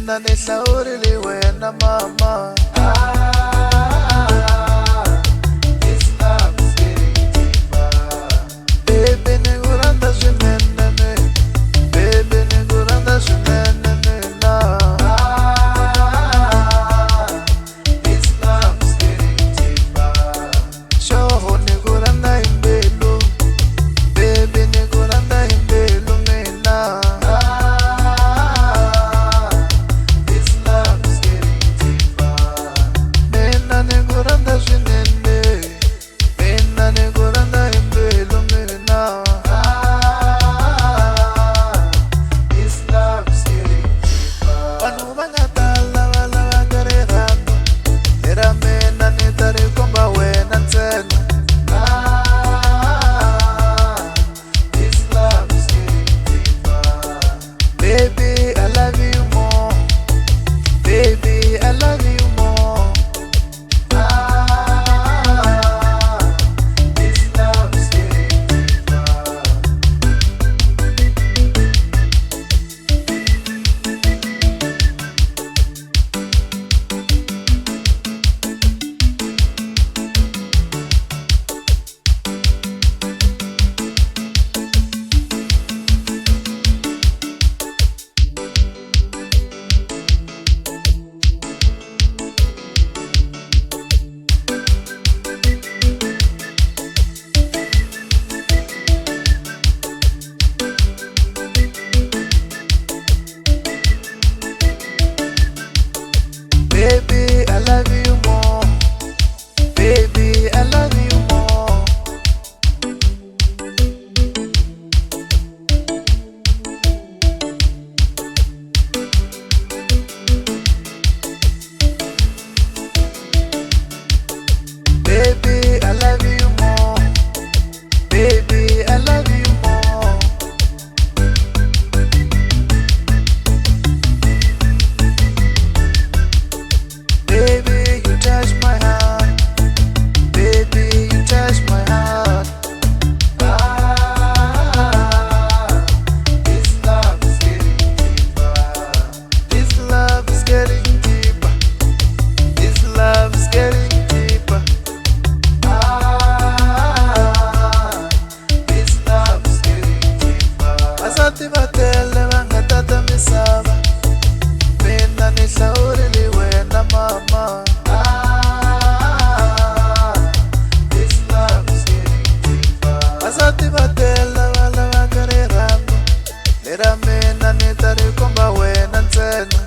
Mina ni hlawurile wena mama. This love is getting deeper. Baby ni ku rhandza swinene, baby ni ku rhandza swinene mina. This love is getting deeper. Sure ni ku rhandza hi mbilu, baby ni ku rhandza hi mbilu mina. Baby, I love you more. Baby, I love you more. This love is getting deeper. Baby, I love you more. Baby, I love you more. Baby, I love you more. Baby, I love you more. Baby, you touch my heart. Baby, you touch my heart. This love is getting deeper. This love is getting deeper. This love is getting deeper. This love is getting deeper. Asati batele vangatata misava. Mina ni hlawurile wena mama. This love is getting deeper. Asati batela vala va nga rirhandzu, lera mina ni ta ri komba wena ntsena.